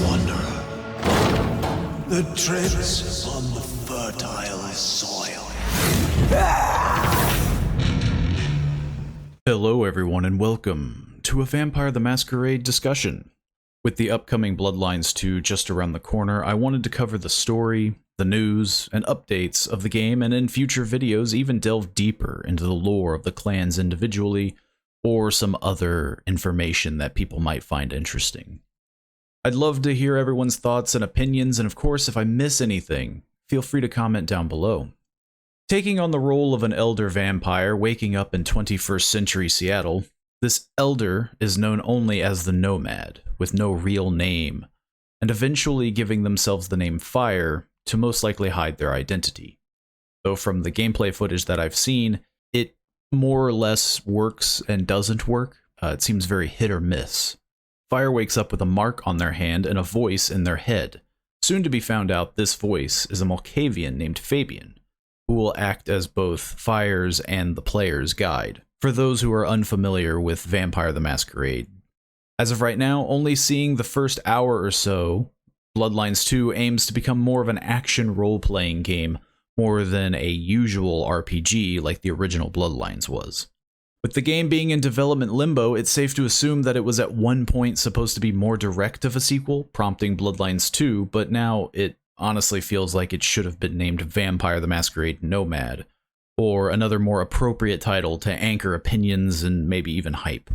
wanderer that treads upon the fertile soil. Hello everyone and welcome to a Vampire the Masquerade discussion. With the upcoming Bloodlines 2 just around the corner, I wanted to cover the story, the news, and updates of the game, and in future videos even delve deeper into the lore of the clans individually, or some other information that people might find interesting. I'd love to hear everyone's thoughts and opinions, and of course, if I miss anything, feel free to comment down below. Taking on the role of an elder vampire waking up in 21st century Seattle, this elder is known only as the Nomad, with no real name, and eventually giving themselves the name Fire to most likely hide their identity. Though from the gameplay footage that I've seen, it more or less works and doesn't work. It seems very hit or miss. Fire wakes up with a mark on their hand and a voice in their head. Soon to be found out, this voice is a Malkavian named Fabien, who will act as both Fire's and the player's guide, for those who are unfamiliar with Vampire the Masquerade. As of right now, only seeing the first hour or so, Bloodlines 2 aims to become more of an action role-playing game more than a usual RPG like the original Bloodlines was. With the game being in development limbo, it's safe to assume that it was at one point supposed to be more direct of a sequel, prompting Bloodlines 2, but now it honestly feels like it should have been named Vampire the Masquerade Nomad, or another more appropriate title to anchor opinions and maybe even hype.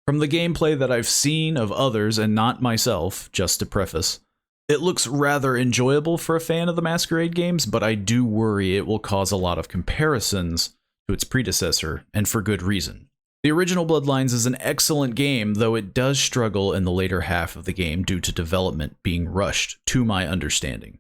From the gameplay that I've seen of others, and not myself, just to preface, it looks rather enjoyable for a fan of the Masquerade games, but I do worry it will cause a lot of comparisons to its predecessor, and for good reason. The original Bloodlines is an excellent game, though it does struggle in the later half of the game due to development being rushed, to my understanding.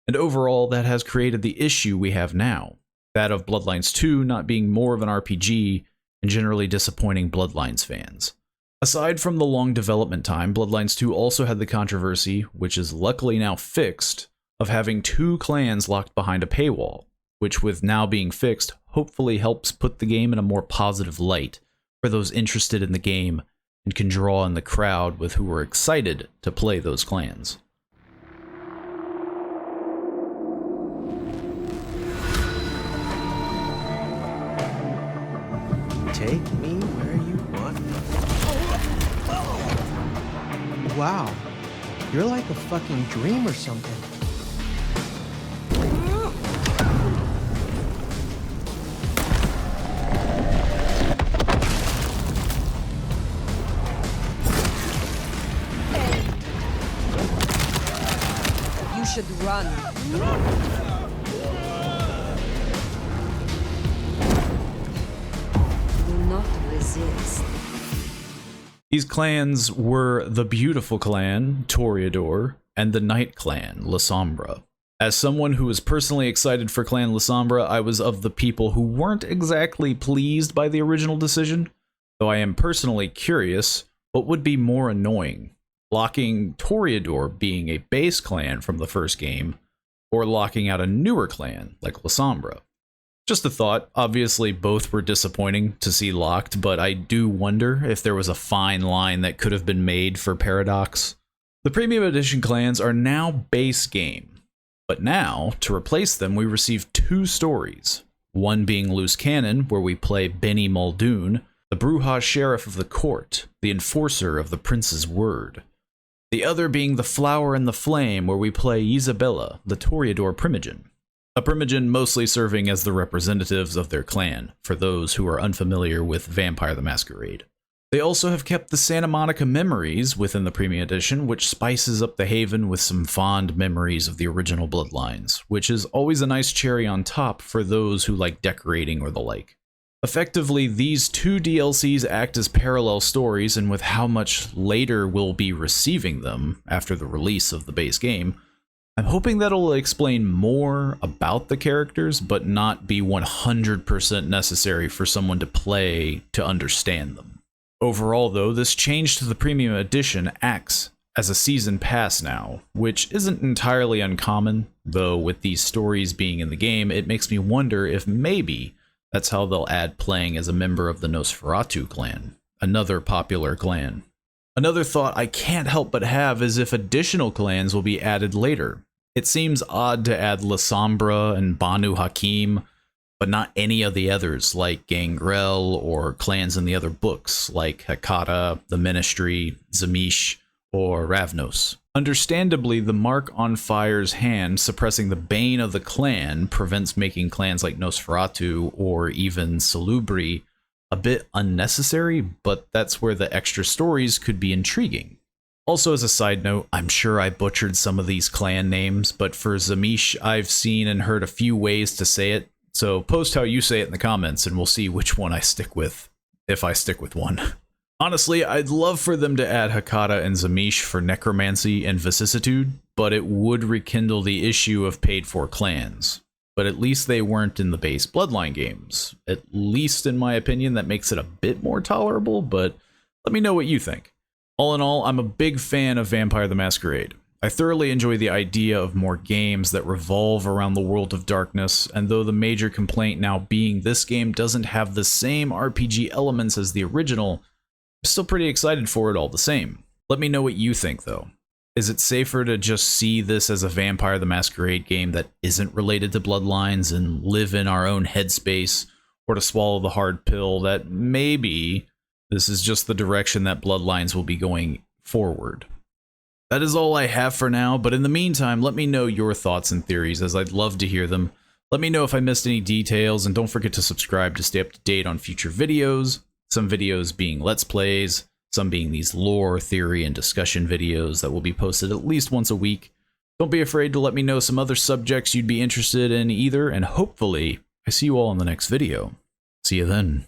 And overall, that has created the issue we have now, that of Bloodlines 2 not being more of an RPG and generally disappointing Bloodlines fans. Aside from the long development time, Bloodlines 2 also had the controversy, which is luckily now fixed, of having two clans locked behind a paywall, which with now being fixed, hopefully helps put the game in a more positive light for those interested in the game and can draw in the crowd with who are excited to play those clans. Take me where you want. Wow, you're like a fucking dream or something. You should run. Do not resist. These clans were the Beautiful Clan, Toreador, and the Night Clan, La Sombra. As someone who was personally excited for Clan La Sombra, I was of the people who weren't exactly pleased by the original decision, though I am personally curious what would be more annoying, locking Toreador being a base clan from the first game, or locking out a newer clan like La Sombra. Just a thought. Obviously both were disappointing to see locked, but I do wonder if there was a fine line that could have been made for Paradox. The Premium Edition clans are now base game, but now, to replace them, we receive two stories. One being Loose Cannon, where we play Benny Muldoon, the Bruja Sheriff of the Court, the enforcer of the Prince's Word. The other being The Flower and the Flame, where we play Isabella, the Toreador Primogen. A Primogen mostly serving as the representatives of their clan, for those who are unfamiliar with Vampire the Masquerade. They also have kept the Santa Monica memories within the Premium Edition, which spices up the Haven with some fond memories of the original Bloodlines, which is always a nice cherry on top for those who like decorating or the like. Effectively, these two DLCs act as parallel stories, and with how much later we'll be receiving them after the release of the base game, I'm hoping that'll explain more about the characters, but not be 100% necessary for someone to play to understand them. Overall though, this change to the Premium Edition acts as a season pass now, which isn't entirely uncommon, though with these stories being in the game, it makes me wonder if maybe that's how they'll add playing as a member of the Nosferatu clan, another popular clan. Another thought I can't help but have is if additional clans will be added later. It seems odd to add La Sombra and Banu Hakim, but not any of the others like Gangrel or clans in the other books like Hakata, the Ministry, Zamish, or Ravnos. Understandably, the mark on Fire's hand suppressing the bane of the clan prevents making clans like Nosferatu or even Salubri a bit unnecessary, but that's where the extra stories could be intriguing. Also, as a side note, I'm sure I butchered some of these clan names, but for Zamish, I've seen and heard a few ways to say it, so post how you say it in the comments and we'll see which one I stick with, if I stick with one. Honestly, I'd love for them to add Hakata and Zamish for necromancy and vicissitude, but it would rekindle the issue of paid-for clans. But at least they weren't in the base Bloodline games. At least in my opinion, that makes it a bit more tolerable, but let me know what you think. All in all, I'm a big fan of Vampire the Masquerade. I thoroughly enjoy the idea of more games that revolve around the world of darkness, and though the major complaint now being this game doesn't have the same RPG elements as the original, I'm still pretty excited for it all the same. Let me know what you think though. Is it safer to just see this as a Vampire the Masquerade game that isn't related to Bloodlines and live in our own headspace, or to swallow the hard pill that maybe this is just the direction that Bloodlines will be going forward? That is all I have for now, but in the meantime, let me know your thoughts and theories, as I'd love to hear them. Let me know if I missed any details, and don't forget to subscribe to stay up to date on future videos, some videos being Let's Plays, some being these lore, theory, and discussion videos that will be posted at least once a week. Don't be afraid to let me know some other subjects you'd be interested in either, and hopefully I see you all in the next video. See you then.